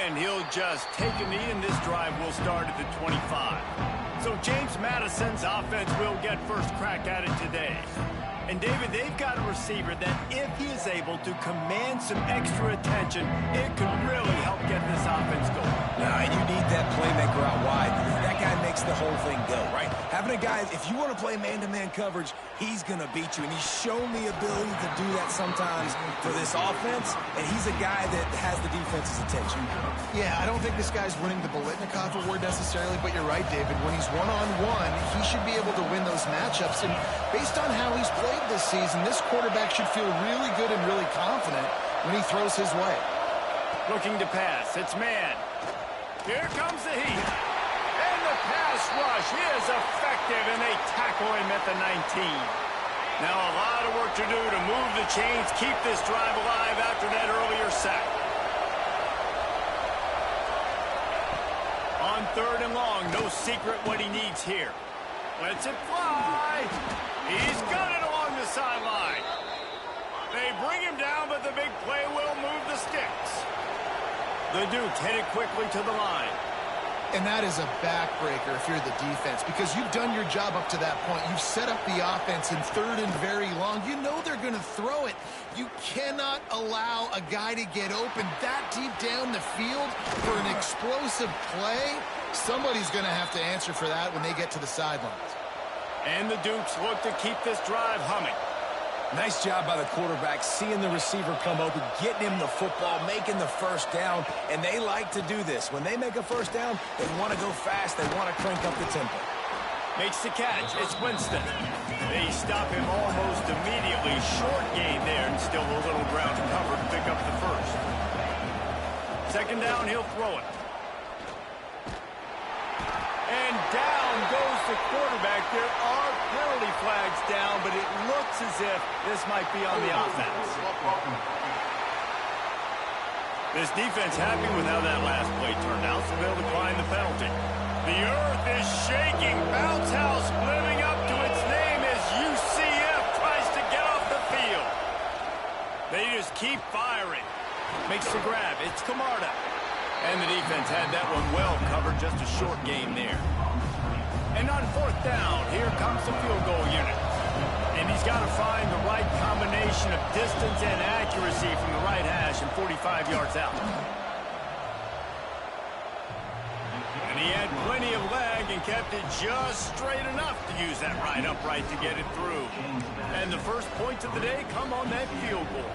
And he'll just take a knee, and this drive will start at the 25. So James Madison's offense will get first crack at it today. And, David, they've got a receiver that if he is able to command some extra attention, it could really help get this offense going. Nah, you need that playmaker out wide. That guy makes the whole thing go, right? Having a guy, if you want to play man-to-man coverage, he's going to beat you. And he's shown the ability to do that sometimes for this offense. And he's a guy that has the defense's attention. Yeah, I don't think this guy's winning the Biletnikoff award necessarily, but you're right, David. When he's one-on-one, he should be able to win those matchups. And based on how he's played this season, this quarterback should feel really good and really confident when he throws his way. Looking to pass. It's man. Here comes the heat. And the pass rush is effective, and they tackle him at the 19. Now a lot of work to do to move the chains, keep this drive alive after that earlier sack. On 3rd and long, no secret what he needs here. Lets it fly. He's got it along the sideline. They bring him down, but the big play will move the sticks. The Dukes headed quickly to the line. And that is a backbreaker if you're the defense, because you've done your job up to that point. You've set up the offense in 3rd and very long. You know they're going to throw it. You cannot allow a guy to get open that deep down the field for an explosive play. Somebody's going to have to answer for that when they get to the sidelines. And the Dukes look to keep this drive humming. Nice job by the quarterback, seeing the receiver come open, getting him the football, making the first down, and they like to do this. When they make a first down, they want to go fast, they want to crank up the tempo. Makes the catch. It's Winston. They stop him almost immediately. Short gain there, and still a little ground to cover to pick up the first. 2nd down, he'll throw it. And down goes the quarterback. There are penalty flags down, but it looks as if this might be on the offense. This defense happy with how that last play turned out, so they'll decline the penalty. The earth is shaking. Bounce house living up to its name as UCF tries to get off the field. They just keep firing. Makes the grab. It's Camarda. And the defense had that one well covered, just a short game there. And on 4th down, here comes the field goal unit. And he's got to find the right combination of distance and accuracy from the right hash and 45 yards out. And he had plenty of leg and kept it just straight enough to use that right upright to get it through. And the first points of the day come on that field goal.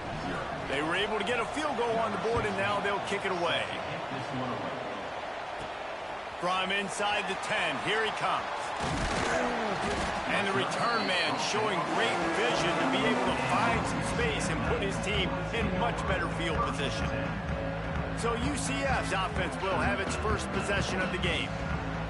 They were able to get a field goal on the board, and now they'll kick it away. From inside the 10, here he comes. And the return man showing great vision to be able to find some space and put his team in much better field position. So UCF's offense will have its first possession of the game.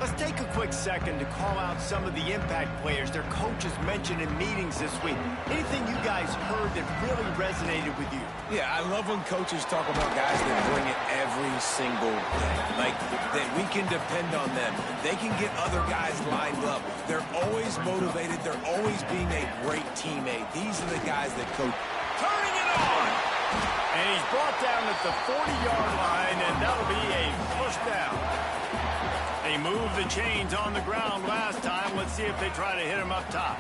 Let's take a quick second to call out some of the impact players their coaches mentioned in meetings this week. Anything you guys heard that really resonated with you? Yeah, I love when coaches talk about guys that bring it every single day. Like, that we can depend on them. They can get other guys lined up. They're always motivated. They're always being a great teammate. These are the guys that coach. Turning it on! And he's brought down at the 40-yard line, and that'll be a first down. They moved the chains on the ground last time. Let's see if they try to hit him up top.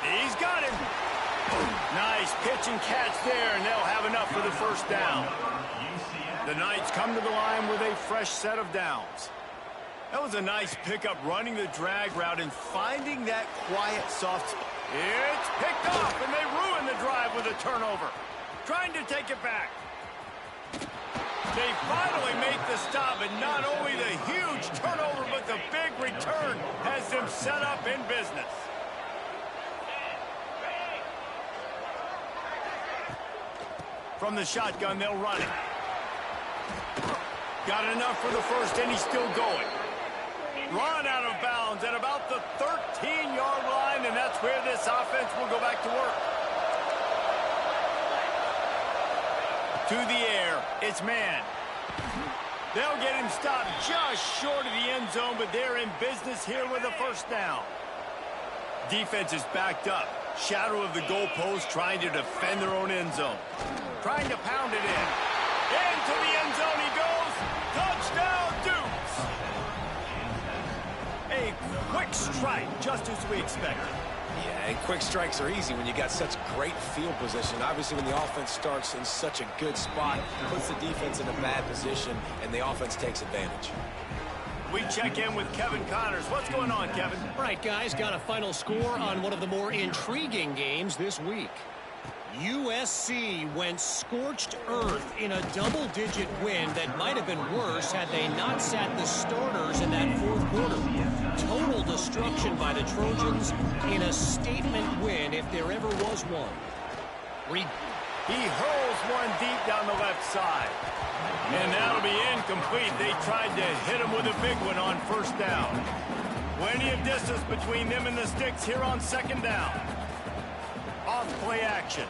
He's got him. Nice pitch and catch there, and they'll have enough for the first down. The Knights come to the line with a fresh set of downs. That was a nice pickup, running the drag route and finding that quiet, soft spot. It's picked off, and they ruin the drive with a turnover. Trying to take it back. They finally make the stop, and not only the huge turnover, but the big return has them set up in business. From the shotgun, they'll run it. Got enough for the first, and he's still going. Run out of bounds at about the 13-yard line, and that's where this offense will go back to work. To the air, it's man. They'll get him stopped just short of the end zone, but they're in business here with a first down. Defense is backed up. Shadow of the goalpost, trying to defend their own end zone. Trying to pound it in. Into the end zone he goes. Touchdown, Dukes. A quick strike, just as we expected. Yeah, and quick strikes are easy when you got such great field position. Obviously, when the offense starts in such a good spot, it puts the defense in a bad position, and the offense takes advantage. We check in with Kevin Connors. What's going on, Kevin? All right, guys, got a final score on one of the more intriguing games this week. USC went scorched earth in a double-digit win that might have been worse had they not sat the starters in that fourth quarter. Total destruction by the Trojans in a statement win if there ever was one. He hurls one deep down the left side. And that'll be incomplete. They tried to hit him with a big one on first down. Plenty of distance between them and the sticks here on second down. Off play action.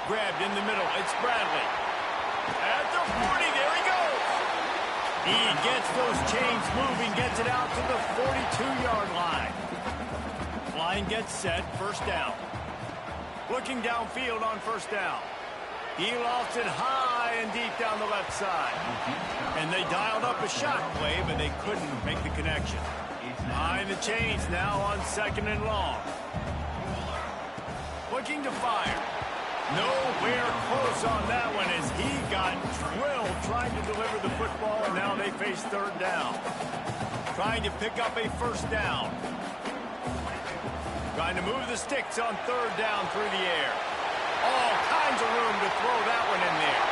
Grabbed in the middle. It's Bradley. At the 40, there he goes. He gets those chains moving, gets it out to the 42-yard line. Line gets set, first down. Looking downfield on first down. He lofts it high and deep down the left side. And they dialed up a shot play, but they couldn't make the connection. Behind the chains now on second and long. Looking to fire. Nowhere close on that one as he got drilled trying to deliver the football, and now they face third down. Trying to pick up a first down. Trying to move the sticks on third down through the air. All kinds of room to throw that one in there.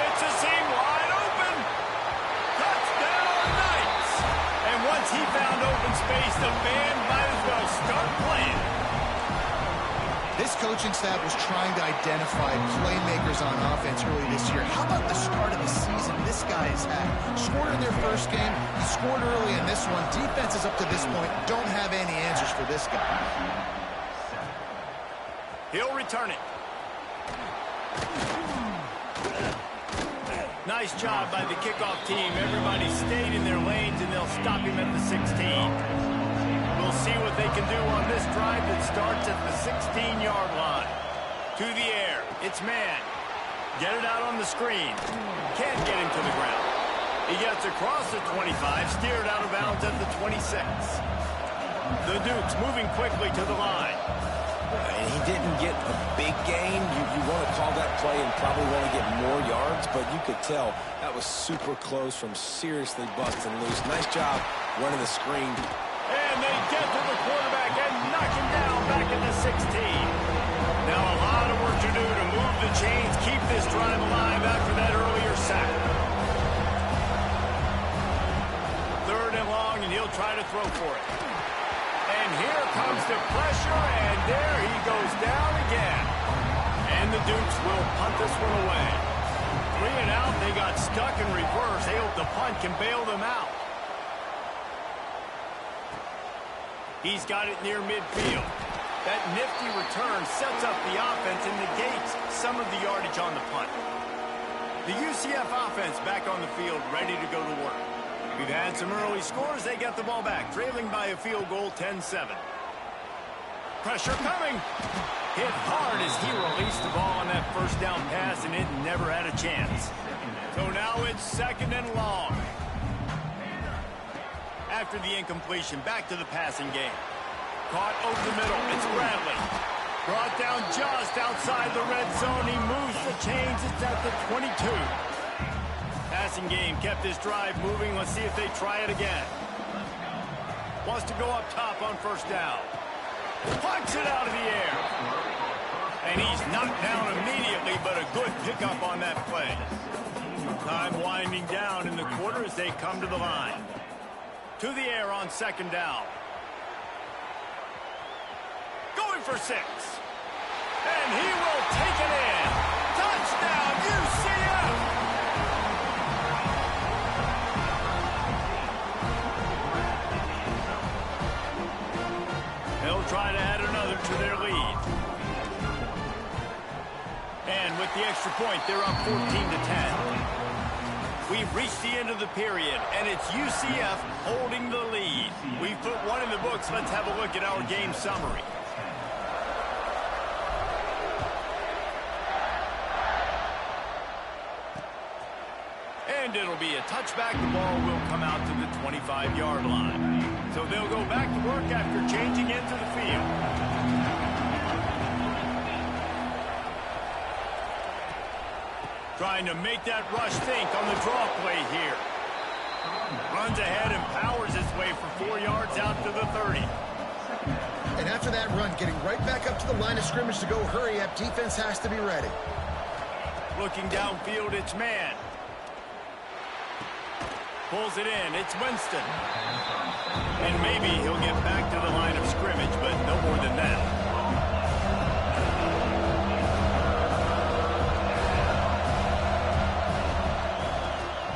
It's a seam wide open. Touchdown, Knights. And once he found open space, the band might as well start playing. This coaching staff was trying to identify playmakers on offense early this year. How about the start of the season this guy has had? Scored in their first game. He scored early in this one. Defenses up to this point don't have any answers for this guy. He'll return it. Nice job by the kickoff team. Everybody stayed in their lanes, and they'll stop him at the 16. We'll see what they can do on this drive that starts at the 16-yard line. To the air. It's man. Get it out on the screen. Can't get him to the ground. He gets across the 25, steered out of bounds at the 26. The Dukes moving quickly to the line. And he didn't get a big gain. You want to call that play and probably want to get more yards, but you could tell that was super close from seriously busting loose. Nice job running the screen. And they get to the quarterback and knock him down back at the 16. Now a lot of work to do to move the chains, keep this drive alive after that earlier sack. Third and long, and he'll try to throw for it. And here comes the pressure, and there he goes down again. And the Dukes will punt this one away. 3 and out, they got stuck in reverse. They hope the punt can bail them out. He's got it near midfield. That nifty return sets up the offense and negates some of the yardage on the punt. The UCF offense back on the field, ready to go to work. We've had some early scores. They get the ball back, trailing by a field goal, 10-7. Pressure coming. Hit hard as he released the ball on that first down pass, and it never had a chance. So now it's second and long. After the incompletion, back to the passing game. Caught over the middle. It's Bradley. Brought down just outside the red zone. He moves the chains. It's at the 22. Passing game kept this drive moving. Let's see if they try it again. Wants to go up top on first down. Plucks it out of the air. And he's knocked down immediately, but a good pickup on that play. Time winding down in the quarter as they come to the line. To the air on second down. Going for 6. And he will take it in. Touchdown, UCF! They'll try to add another to their lead. And with the extra point, they're up 14-10. We've reached the end of the period, and it's UCF holding the lead. We've put one in the books. Let's have a look at our game summary. And it'll be a touchback. The ball will come out to the 25-yard line. So they'll go back to work after changing into the field. Trying to make that rush think on the draw play here. Runs ahead and powers his way for 4 yards out to the 30. And after that run, getting right back up to the line of scrimmage to go hurry up, defense has to be ready. Looking downfield, it's man. Pulls it in, it's Winston. And maybe he'll get back to the line of scrimmage, but no more than that.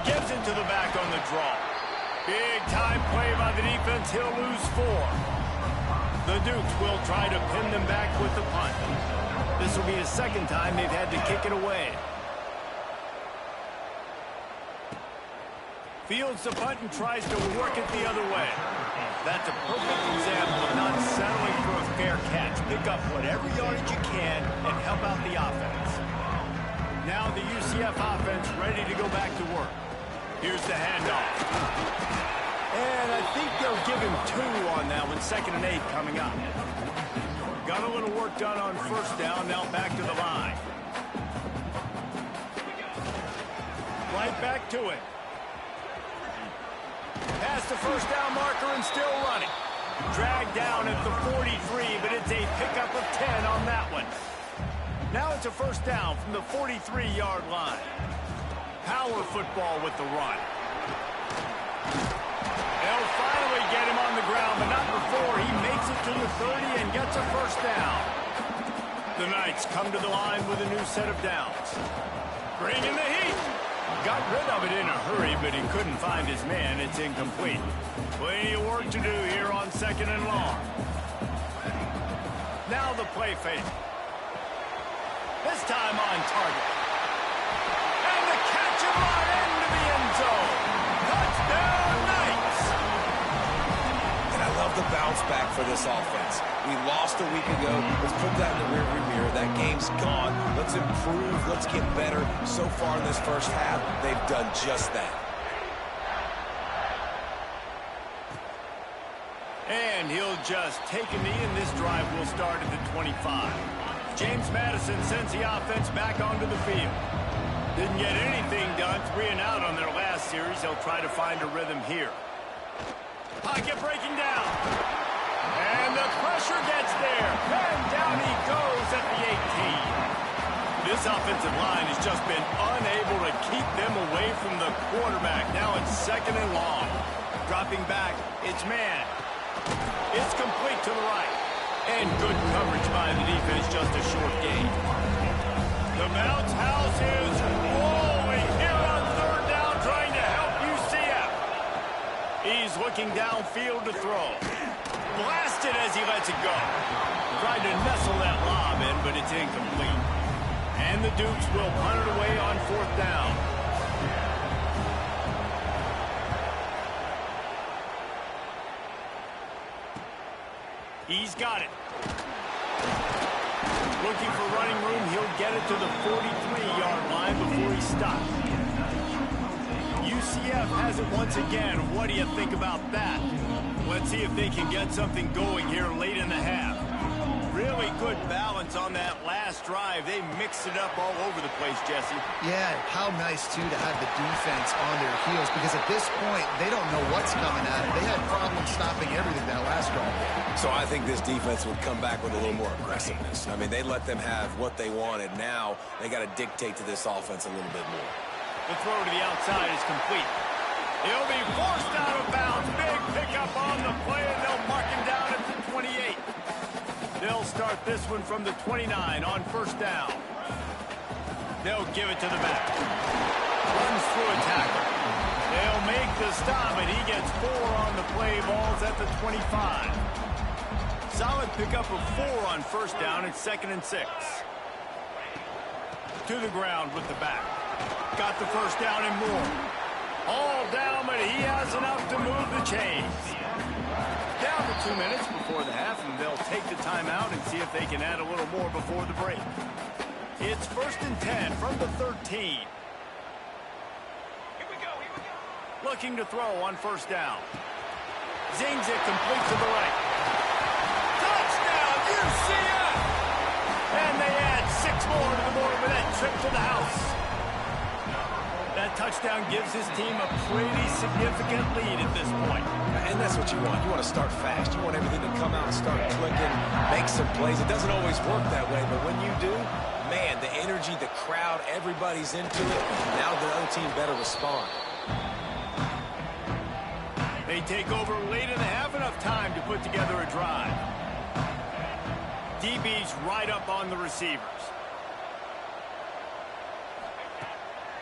Gives it to the back on the draw. Big time play by the defense. He'll lose 4. The Dukes will try to pin them back with the punt. This will be the second time they've had to kick it away. Fields the punt and tries to work it the other way. That's a perfect example of not settling for a fair catch. Pick up whatever yardage you can and help out the offense. Now the UCF offense ready to go back to work. Here's the handoff. And I think they'll give him 2 on that one. 2nd and 8 coming up. Got a little work done on first down. Now back to the line. Right back to it. Past the first down marker and still running. Dragged down at the 43, but it's a pickup of 10 on that one. Now it's a first down from the 43-yard line. Power football with the run. They'll finally get him on the ground, but not before he makes it to the 30 and gets a first down. The Knights come to the line with a new set of downs. Bringing the heat. Got rid of it in a hurry, but he couldn't find his man. It's incomplete. Plenty of work to do here on 2nd and long. Now the play fake. This time on target. And the catch him right into the end zone. Touchdown, Knights! And I love the bounce back for this offense. We lost a week ago. Let's put that in the rearview mirror. That game's gone. Let's improve. Let's get better. So far in this first half, they've done just that. And he'll just take a knee, and this drive will start at the 25. James Madison sends the offense back onto the field. Didn't get anything done. 3 and out on their last series. They'll try to find a rhythm here. Pocket breaking down. And the pressure gets there. And down he goes at the 18. This offensive line has just been unable to keep them away from the quarterback. Now it's 2nd and long. Dropping back, it's man. It's complete to the right. And good coverage by the defense, just a short gain. The bounce house is rolling here on 3rd down, trying to help UCF. He's looking downfield to throw. Blasted as he lets it go. Tried to nestle that lob in, but it's incomplete. And the Dukes will punt it away on 4th down. He's got it. Looking for running room. He'll get it to the 43-yard line before he stops. UCF has it once again. What do you think about that? Let's see if they can get something going here late in the half. Really good balance on that last drive. They mixed it up all over the place, Jesse. Yeah, how nice, too, to have the defense on their heels, because at this point, they don't know what's coming at them. They had problems stopping everything that last drive. So I think this defense would come back with a little more aggressiveness. I mean, they let them have what they wanted. Now they got to dictate to this offense a little bit more. The throw to the outside is complete. He'll be forced out of bounds. Big pickup on the play, and they'll mark him down at the 28. They'll start this one from the 29 on 1st down. They'll give it to the back. Runs through a tackle. They'll make the stop, and he gets 4 on the play. Ball's at the 25. Solid pickup of 4 on 1st down. It's 2nd and 6. To the ground with the back. Got the first down and more. All down, but he has enough to move the chains. Down to 2 minutes before the half, and they'll take the timeout and see if they can add a little more before the break. It's 1st and 10 from the 13. Here we go. Looking to throw on first down. Zings it complete to the right. Touchdown, UCF! And they add 6 more to the board with that trip to the house. That touchdown gives his team a pretty significant lead at this point. And that's what you want. You want to start fast. You want everything to come out and start clicking, make some plays. It doesn't always work that way, but when you do, man, the energy, the crowd, everybody's into it. Now the other team better respond. They take over late in the half, enough time to put together a drive. DB's right up on the receivers.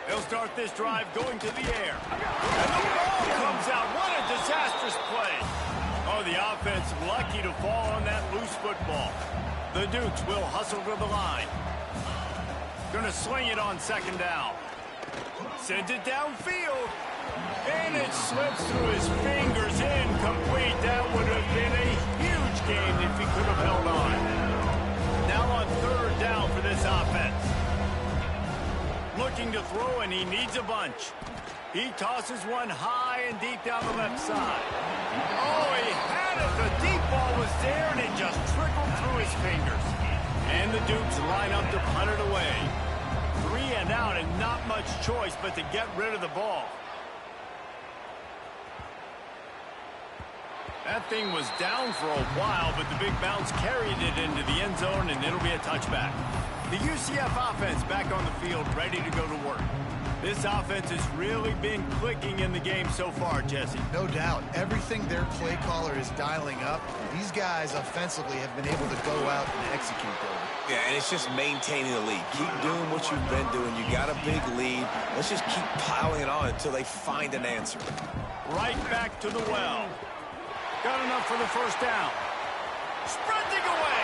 They'll start this drive going to the air. And the ball comes out. What a disastrous play. Oh, the offense lucky to fall on that loose football. The Dukes will hustle to the line. Gonna sling it on second down. Sends it downfield. And it slips through his fingers. Incomplete. That would have been a huge gain if he could have held on. Now on third down for this offense. Looking to throw, and he needs a bunch. He tosses one high and deep down the left side. Oh, he had it. The deep ball was there, and it just trickled through his fingers. And the Dukes line up to punt it away. 3 and out, and not much choice but to get rid of the ball. That thing was down for a while, but the big bounce carried it into the end zone, and it'll be a touchback. The UCF offense back on the field, ready to go to work. This offense has really been clicking in the game so far, Jesse. No doubt. Everything their play caller is dialing up, these guys offensively have been able to go out and execute them. Yeah, and it's just maintaining the lead. Keep doing what you've been doing. You got a big lead. Let's just keep piling it on until they find an answer. Right back to the well. Got enough for the first down. Sprinting away.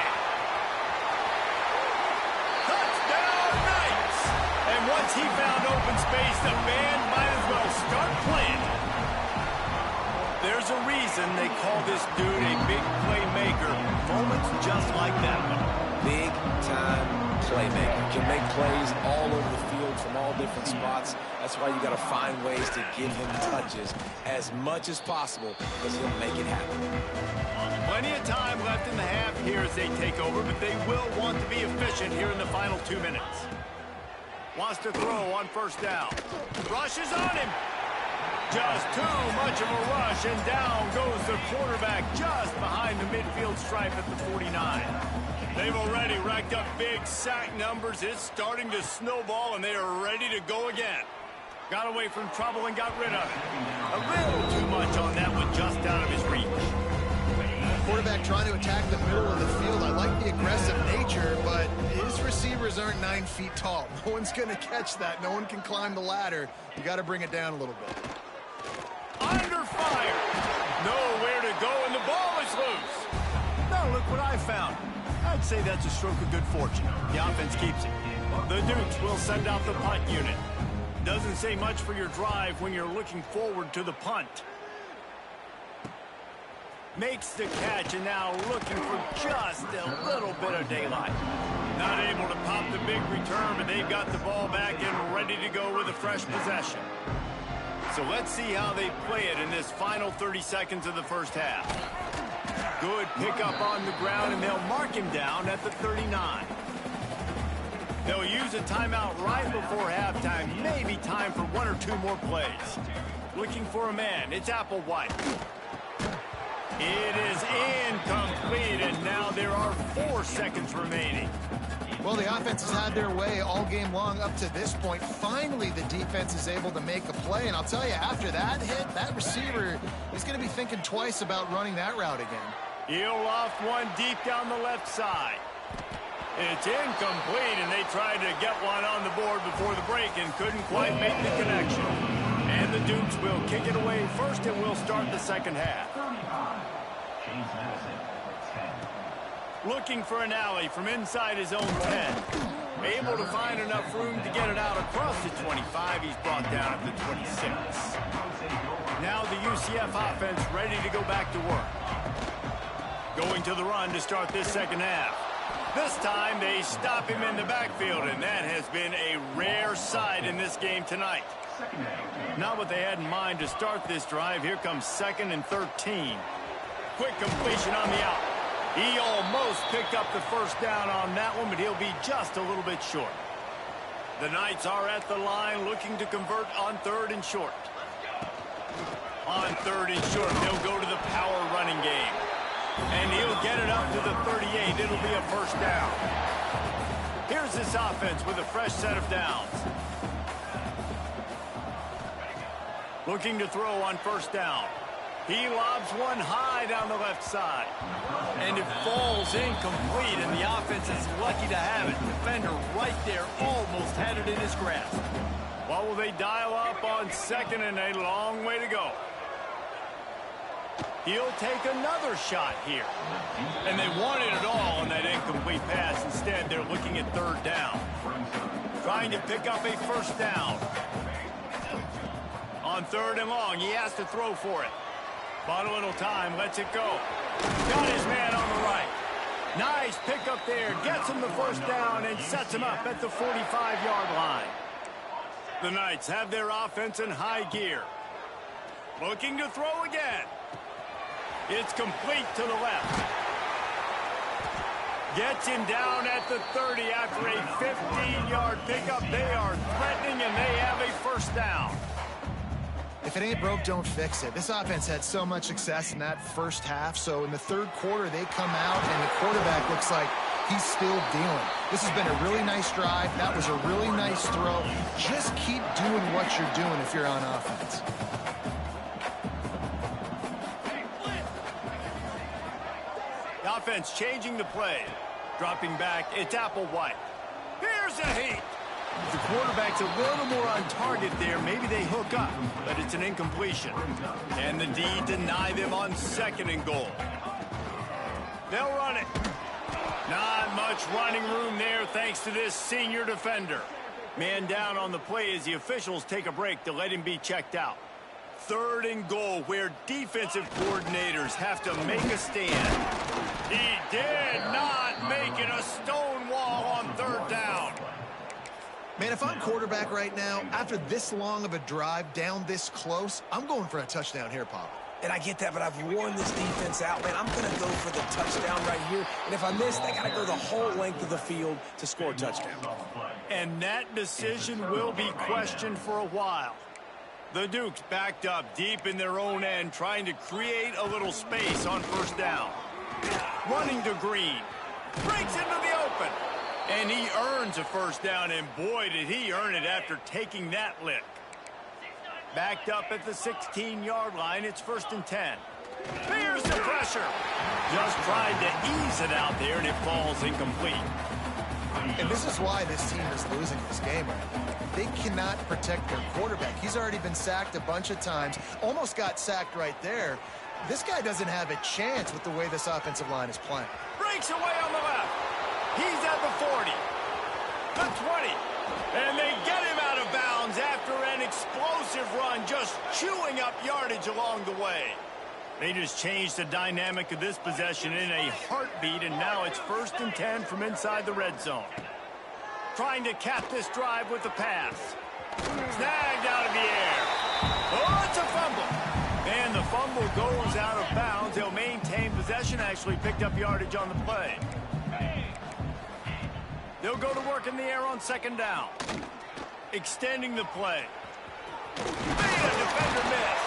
Touchdown, Knights! And once he found open space, the band might as well start playing. There's a reason they call this dude a big playmaker. Moments just like that one. Big-time playmaker. Can make plays all over the field from all different spots. That's why you got to find ways to give him touches as much as possible because he'll make it happen. Plenty of time left in the half here as they take over, but they will want to be efficient here in the final 2 minutes. Wants to throw on first down. Rushes on him. Just too much of a rush, and down goes the quarterback just behind the midfield stripe at the 49. They've already racked up big sack numbers. It's starting to snowball, and they are ready to go again. Got away from trouble and got rid of it. A little too much on that one, just out of his reach. Quarterback trying to attack the middle of the field. I like the aggressive nature, but his receivers aren't 9 feet tall. No one's going to catch that. No one can climb the ladder. You got to bring it down a little bit. Under fire. Nowhere to go, and the ball is loose. Now look what I found. I'd say that's a stroke of good fortune. The offense keeps it. The Dukes will send out the punt unit. Doesn't say much for your drive when you're looking forward to the punt. Makes the catch, and now looking for just a little bit of daylight. Not able to pop the big return, but they've got the ball back and ready to go with a fresh possession. So let's see how they play it in this final 30 seconds of the first half. Good pickup on the ground, and they'll mark him down at the 39. They'll use a timeout right before halftime. Maybe time for 1 or 2 more plays. Looking for a man. It's Applewhite. It is incomplete, and now there are 4 seconds remaining. Well, the offense has had their way all game long up to this point. Finally, the defense is able to make a play, and I'll tell you, after that hit, that receiver is going to be thinking twice about running that route again. He'll loft one deep down the left side. It's incomplete, and they tried to get one on the board before the break and couldn't quite make the connection. And the Dukes will kick it away first, and we'll start the second half. Looking for an alley from inside his own 10. Able to find enough room to get it out across the 25. He's brought down at the 26. Now the UCF offense ready to go back to work. Going to the run to start this second half. This time they stop him in the backfield, and that has been a rare sight in this game tonight. Not what they had in mind to start this drive. Here comes 2nd and 13. Quick completion on the out. He almost picked up the first down on that one, but he'll be just a little bit short. The Knights are at the line looking to convert on 3rd and short. On 3rd and short, they'll go to the power running game. And he'll get it up to the 38. It'll be a first down. Here's this offense with a fresh set of downs. Looking to throw on 1st down. He lobs one high down the left side. And it falls incomplete, and the offense is lucky to have it. Defender right there almost had it in his grasp. What will they dial up on 2nd and a long way to go? He'll take another shot here. And they wanted it all on that incomplete pass. Instead, they're looking at 3rd down. Trying to pick up a first down. On 3rd and long, he has to throw for it. Bought a little time, lets it go. Got his man on the right. Nice pickup there. Gets him the first down and sets him up at the 45-yard line. The Knights have their offense in high gear. Looking to throw again. It's complete to the left. Gets him down at the 30 after a 15-yard pickup. They are threatening, and they have a first down. If it ain't broke, don't fix it. This offense had so much success in that first half, so in the 3rd quarter, they come out, and the quarterback looks like he's still dealing. This has been a really nice drive. That was a really nice throw. Just keep doing what you're doing if you're on offense. The offense changing the play. Dropping back, it's Applewhite. Here's a heat. The quarterback's a little more on target there. Maybe they hook up, but it's an incompletion. And the D deny them on 2nd and goal. They'll run it. Not much running room there thanks to this senior defender. Man down on the play as the officials take a break to let him be checked out. 3rd and goal, where defensive coordinators have to make a stand. He did not make it a stone wall on 3rd down. Man, if I'm quarterback right now, after this long of a drive down this close, I'm going for a touchdown here, Pop. And I get that, but I've worn this defense out, man. I'm going to go for the touchdown right here. And if I miss, they got to go the whole length of the field to score a touchdown. And that decision will be questioned for a while. The Dukes backed up deep in their own end, trying to create a little space on 1st down. Running to Green. Breaks into the open. And he earns a first down, and boy, did he earn it after taking that lick. Backed up at the 16-yard line, it's 1st and 10. Here's the pressure. Just tried to ease it out there, and it falls incomplete. And this is why this team is losing this game right now. They cannot protect their quarterback. He's already been sacked a bunch of times. Almost got sacked right there. This guy doesn't have a chance with the way this offensive line is playing. Breaks away on the left. He's at the 40, the 20, and they get him out of bounds after an explosive run, just chewing up yardage along the way. They just changed the dynamic of this possession in a heartbeat, and now it's 1st and 10 from inside the red zone. Trying to cap this drive with the pass. Snagged out of the air. Oh, it's a fumble. And the fumble goes out of bounds. They'll maintain possession, actually picked up yardage on the play. They'll go to work in the air on 2nd down. Extending the play. Made a defender miss.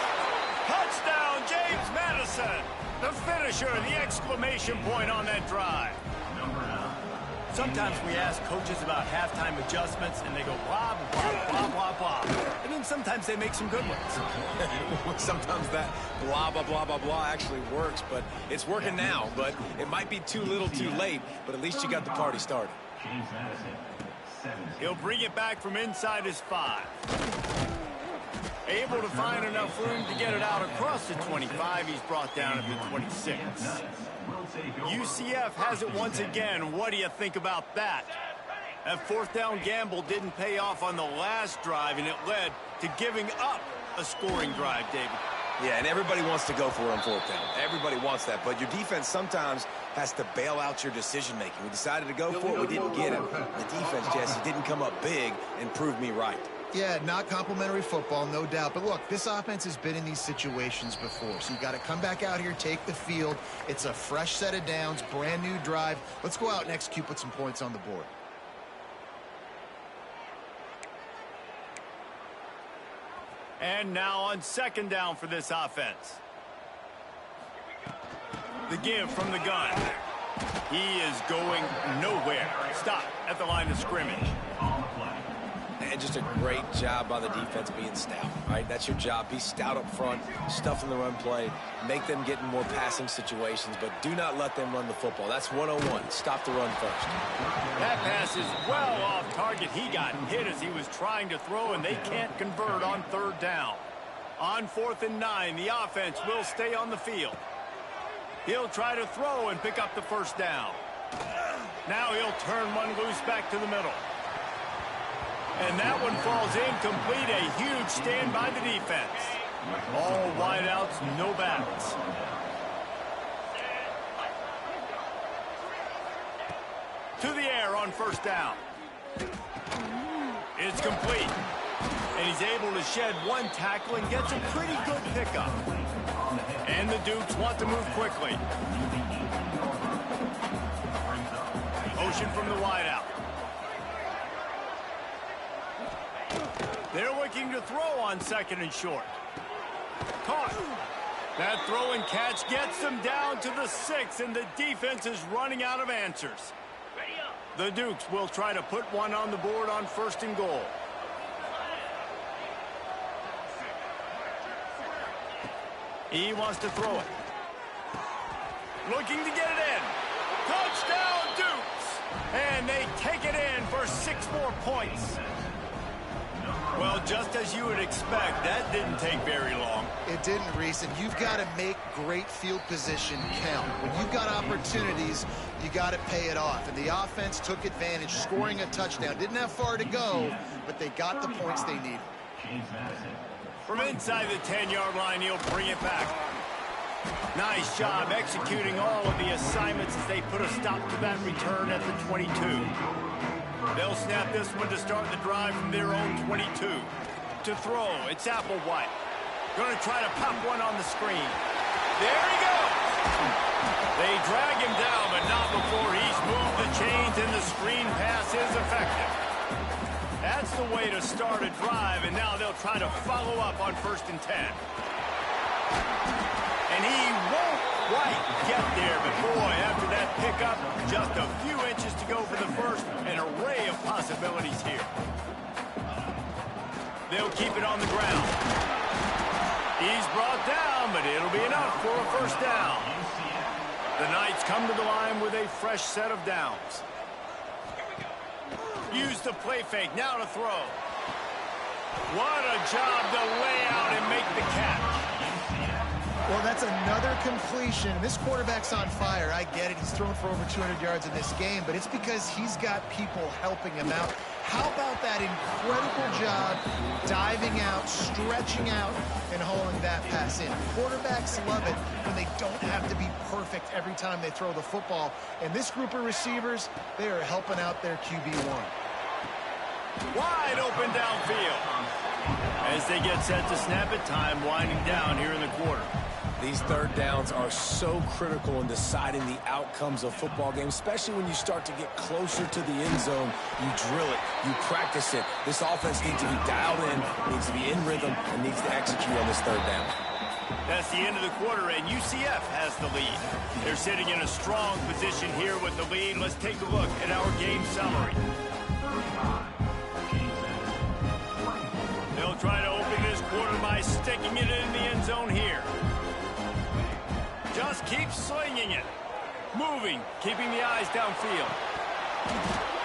Touchdown, James Madison. The finisher, the exclamation point on that drive. Sometimes we ask coaches about halftime adjustments, and they go blah, blah, blah, blah, blah. And then sometimes they make some good ones. Sometimes that blah, blah, blah, blah, blah actually works, but it's working now. But it might be too little too late, but at least you got the party started. He'll bring it back from inside his 5. Able to find enough room to get it out across the 25. He's brought down at the 26. UCF has it once again. What do you think about that? That 4th down gamble didn't pay off on the last drive, and it led to giving up a scoring drive, David. Yeah, and everybody wants to go for it on fourth down. Everybody wants that, but your defense sometimes has to bail out your decision-making. We decided to go for it. We didn't get it. The defense, Jesse, didn't come up big and prove me right. Yeah, not complimentary football, no doubt. But look, this offense has been in these situations before. So you got to come back out here, take the field. It's a fresh set of downs, brand new drive. Let's go out and execute, put some points on the board. And now on second down for this offense. The give from the gun. He is going nowhere. Stop at the line of scrimmage. And just a great job by the defense being stout, right? That's your job. Be stout up front, stuff in the run play, make them get in more passing situations, but do not let them run the football. That's 101. Stop the run first. That pass is well off target. He got hit as he was trying to throw, and they can't convert on third down. On 4th and 9, the offense will stay on the field. He'll try to throw and pick up the first down. Now he'll turn one loose back to the middle. And that one falls incomplete. A huge stand by the defense. All wideouts, no backs. To the air on first down. It's complete. And he's able to shed one tackle and gets a pretty good pickup. And the Dukes want to move quickly. Motion from the wideout. They're looking to throw on second and short. Caught. That throw and catch gets them down to the 6, and the defense is running out of answers. The Dukes will try to put one on the board on 1st and goal. He wants to throw it. Looking to get it in. Touchdown, Dukes! And they take it in for 6 more points. Well, just as you would expect, that didn't take very long. It didn't, Reese, and you've got to make great field position count. When you've got opportunities, you got to pay it off. And the offense took advantage, scoring a touchdown. Didn't have far to go, but they got the points they needed. From inside the 10-yard line, he'll bring it back. Nice job executing all of the assignments as they put a stop to that return at the 22. They'll snap this one to start the drive from their own 22. To throw, it's Applewhite. Going to try to pop one on the screen. There he goes! They drag him down, but not before he's moved the chains and the screen pass is effective. That's the way to start a drive, and now they'll try to follow up on 1st and 10. And he won't quite get there, but boy, after that pickup, just a few inches to go for the first. An array of possibilities here. They'll keep it on the ground. He's brought down, but it'll be enough for a first down. The Knights come to the line with a fresh set of downs. Use the play fake, now to throw. What a job to lay out and make the catch. Well, that's another completion. This quarterback's on fire. I get it. He's thrown for over 200 yards in this game, but it's because he's got people helping him out. How about that incredible job diving out, stretching out, and hauling that pass in? Quarterbacks love it when they don't have to be perfect every time they throw the football. And this group of receivers, they are helping out their QB1. Wide open downfield. As they get set to snap it, time winding down here in the quarter. These third downs are so critical in deciding the outcomes of football games, especially when you start to get closer to the end zone. You drill it, you practice it. This offense needs to be dialed in, needs to be in rhythm, and needs to execute on this third down. That's the end of the quarter, and UCF has the lead. They're sitting in a strong position here with the lead. Let's take a look at our game summary. They'll try to open this quarter by sticking it in the end zone here. Just keep slinging it. Moving, keeping the eyes downfield.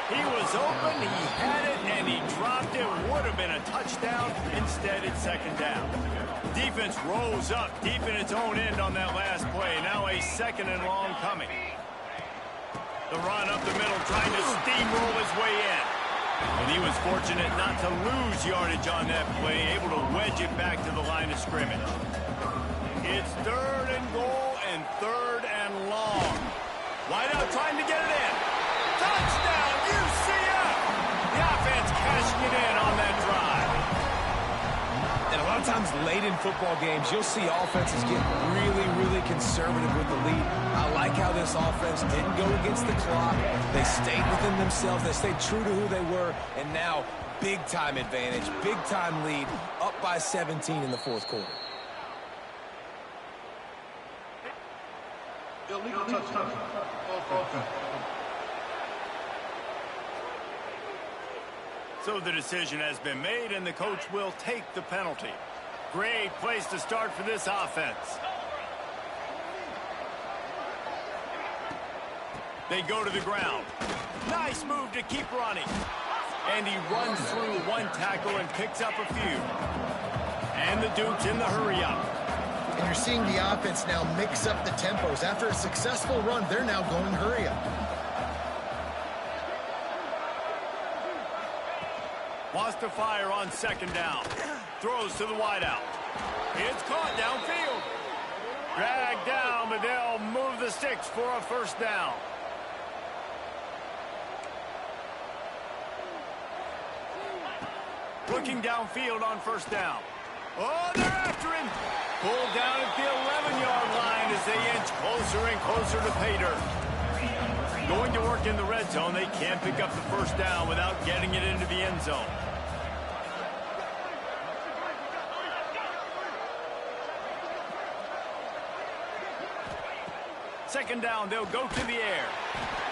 He was open, he had it, and he dropped it. Would have been a touchdown. Instead, it's second down. Defense rose up deep in its own end on that last play. Now a 2nd and long coming. The run up the middle, trying to steamroll his way in. And he was fortunate not to lose yardage on that play, able to wedge it back to the line of scrimmage. It's third and goal and third and long. Wideout trying to get it in. Touchdown, UCF! The offense cashing it in on that drive. And a lot of times late in football games, you'll see offenses get really, really conservative with the lead. I like how this offense didn't go against the clock. They stayed within themselves. They stayed true to who they were. And now, big-time advantage, big-time lead, up by 17 in the fourth quarter. Illegal touchdown. So the decision has been made, and the coach will take the penalty. Great place to start for this offense. They go to the ground. Nice move to keep running. And he runs through one tackle and picks up a few. And the Duke's in the hurry-up. And you're seeing the offense now mix up the tempos. After a successful run, they're now going hurry-up. Wants to fire on second down. Throws to the wideout. It's caught downfield. Dragged down, but they'll move the sticks for a first down. Looking downfield on first down. Oh, they're after him. Pulled down at the 11-yard line as they inch closer and closer to pay dirt. Going to work in the red zone. They can't pick up the first down without getting it into the end zone. Second down, they'll go to the air.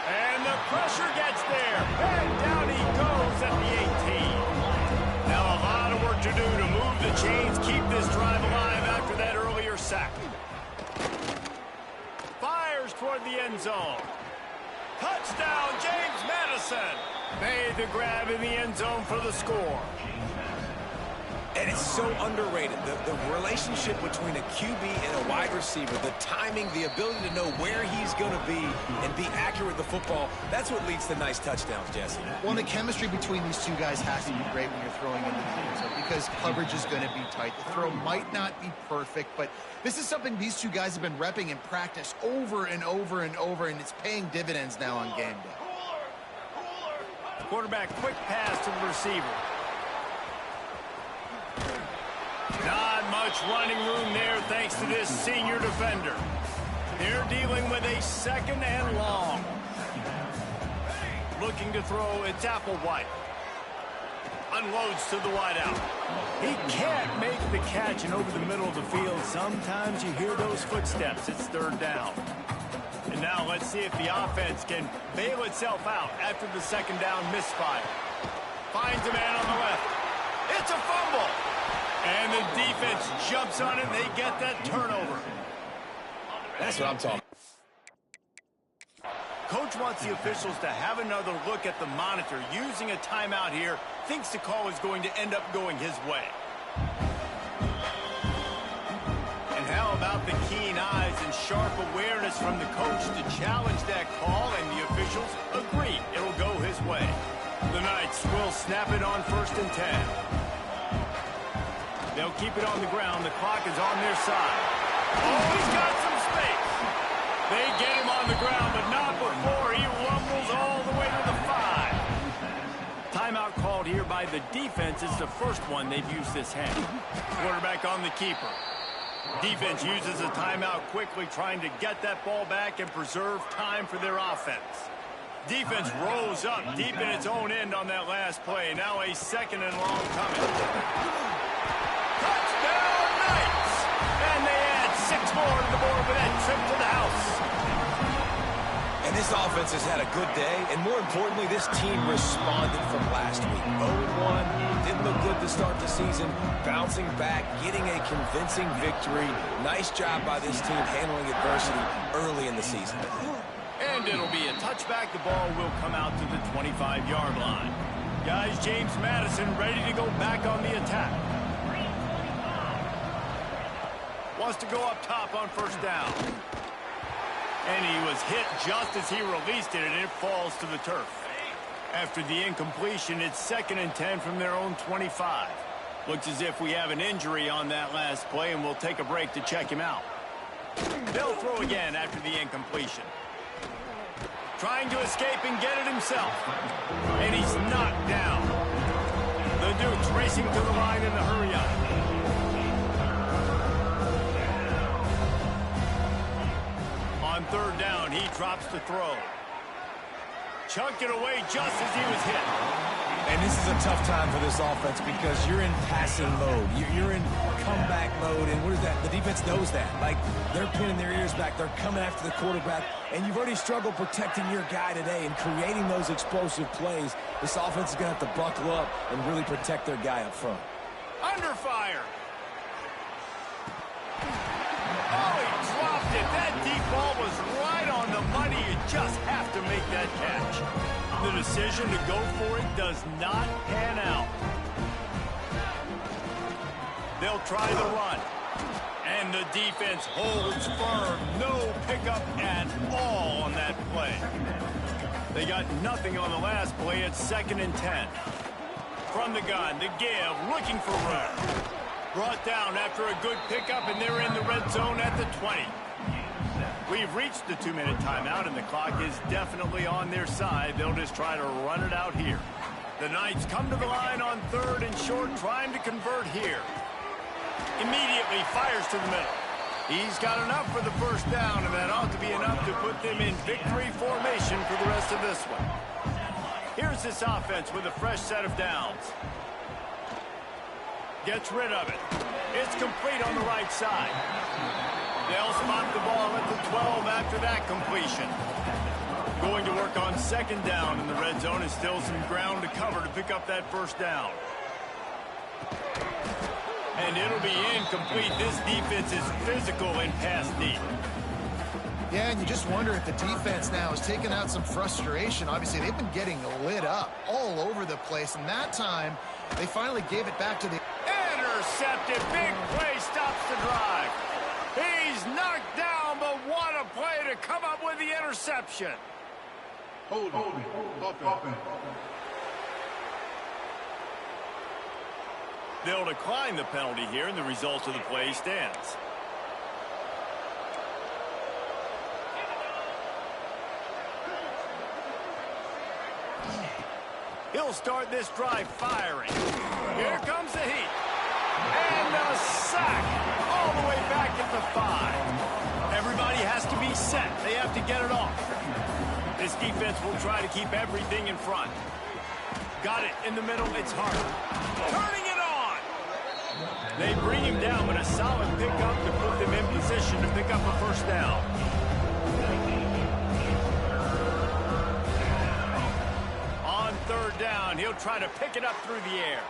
And the pressure gets there. And down he goes at the 18. Now a lot of work to do to move the chains, keep this drive alive after that earlier sack. Fires toward the end zone. Touchdown, James Madison. Made the grab in the end zone for the score. And it's so underrated. The relationship between a QB and a wide receiver, the timing, the ability to know where he's going to be and be accurate with the football, that's what leads to nice touchdowns, Jesse. Well, the chemistry between these two guys has to be great when you're throwing into the end zone because coverage is going to be tight. The throw might not be perfect, but this is something these two guys have been repping in practice over and over and over, and it's paying dividends now on game day. Quarterback quick pass to the receiver. Not much running room there thanks to this senior defender. They're dealing with a second and long. Looking to throw, it's Applewhite. Unloads to the wideout. He can't make the catch, and over the middle of the field, sometimes you hear those footsteps. It's third down. And now let's see if the offense can bail itself out after the second down misfire. Finds a man on the left. It's a fumble. And the defense jumps on it, and they get that turnover. That's what I'm talking about. Coach wants the officials to have another look at the monitor. Using a timeout here, thinks the call is going to end up going his way. And how about the keen eyes and sharp awareness from the coach to challenge that call, and the officials agree it'll go his way. The Knights will snap it on 1st and 10. They'll keep it on the ground. The clock is on their side. Oh, he's got some space. They get him on the ground, but not before he rumbles all the way to the 5. Timeout called here by the defense. It's the first one they've used this half. Quarterback on the keeper. Defense uses a timeout quickly, trying to get that ball back and preserve time for their offense. Defense rose up deep in its own end on that last play. Now a second and long coming. Touchdown, Knights! And they add 6 more to the board with that trip to the house. And this offense has had a good day, and more importantly, this team responded from last week. 0-1, didn't look good to start the season, bouncing back, getting a convincing victory. Nice job by this team handling adversity early in the season. And it'll be a touchback. The ball will come out to the 25-yard line. Guys, James Madison ready to go back on the attack. Wants to go up top on first down. And he was hit just as he released it, and it falls to the turf. After the incompletion, it's 2nd and 10 from their own 25. Looks as if we have an injury on that last play, and we'll take a break to check him out. They'll throw again after the incompletion. Trying to escape and get it himself. And he's knocked down. The Dukes racing to the line in the hurry-up. On third down, he drops to throw. Chunked it away just as he was hit. And this is a tough time for this offense because you're in passing mode. You're in comeback mode, and what is that? The defense knows that. Like, they're pinning their ears back. They're coming after the quarterback, and you've already struggled protecting your guy today and creating those explosive plays. This offense is going to have to buckle up and really protect their guy up front. Under fire. Oh, he dropped it. That deep ball was right on the money. You just have to make that catch. The decision to go for it does not pan out. They'll try the run. And the defense holds firm. No pickup at all on that play. They got nothing on the last play. It's 2nd and 10. From the gun, the give, looking for room. Brought down after a good pickup, and they're in the red zone at the 20. We've reached the 2-minute timeout, and the clock is definitely on their side. They'll just try to run it out here. The Knights come to the line on 3rd and short, trying to convert here. Immediately fires to the middle. He's got enough for the first down, and that ought to be enough to put them in victory formation for the rest of this one. Here's this offense with a fresh set of downs. Gets rid of it. It's complete on the right side. They'll spot the ball at the 12 after that completion. Going to work on 2nd down in the red zone, and still some ground to cover to pick up that first down. And it'll be incomplete. This defense is physical and pass deep. Yeah, and you just wonder if the defense now has taken out some frustration. Obviously, they've been getting lit up all over the place, and that time they finally gave it back to the... Intercepted. Big play stops the drive. He's knocked down, but what a play to come up with the interception. Hold it. They'll decline the penalty here, and the result of the play stands. He'll start this drive firing. Here comes the heat. And a sack all the way back at the 5. Everybody has to be set. They have to get it off. This defense will try to keep everything in front. Got it in the middle. It's hard. Turning it on. They bring him down, but a solid pickup to put them in position to pick up a first down. On 3rd down, he'll try to pick it up through the air.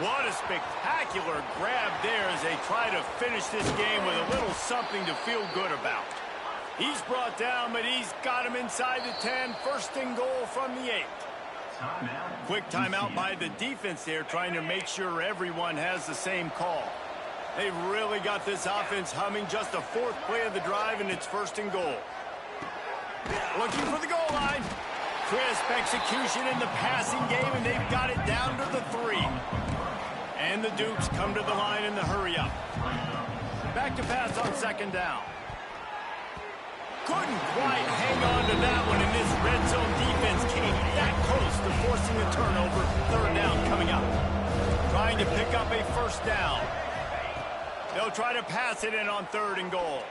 What a spectacular grab there as they try to finish this game with a little something to feel good about. He's brought down, but he's got him inside the 10. 1st and goal from the 8. Quick timeout by the defense there, trying to make sure everyone has the same call. They've really got this offense humming. Just the 4th play of the drive, and it's 1st and goal. Looking for the goal line. Crisp execution in the passing game, and they've got it down to the 3. And the Dukes come to the line in the hurry-up. Back to pass on 2nd down. Couldn't quite hang on to that one, and this red zone defense came that close to forcing a turnover. 3rd down coming up. Trying to pick up a first down. They'll try to pass it in on 3rd and goal.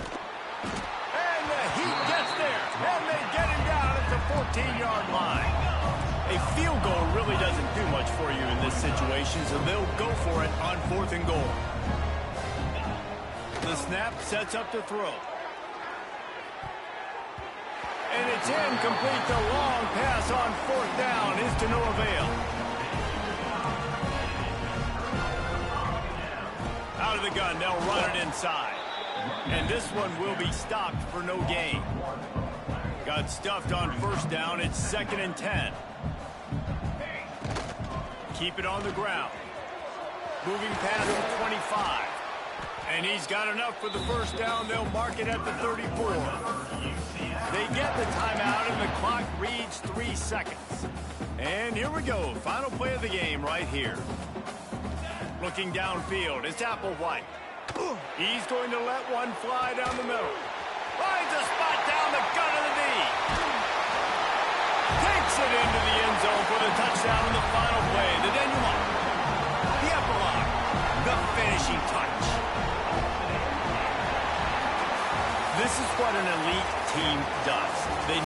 And the Heat gets there, and they get him down at the 14-yard line. A field goal really doesn't do much for you in this situation, so they'll go for it on 4th and goal. The snap sets up to throw. And it's incomplete. The long pass on 4th down is to no avail. Out of the gun, they'll run it inside. And this one will be stopped for no gain. Got stuffed on 1st down. It's 2nd and 10. Keep it on the ground. Moving past the 25. And he's got enough for the first down. They'll mark it at the 34. They get the timeout, and the clock reads 3 seconds. And here we go. Final play of the game right here. Looking downfield, it's Applewhite. He's going to let one fly down the middle. Finds a spot down the gut of the knee. Takes it into the end zone for the touchdown in the final play. The denouement. The epilogue. The finishing touch. This is what an elite team does. They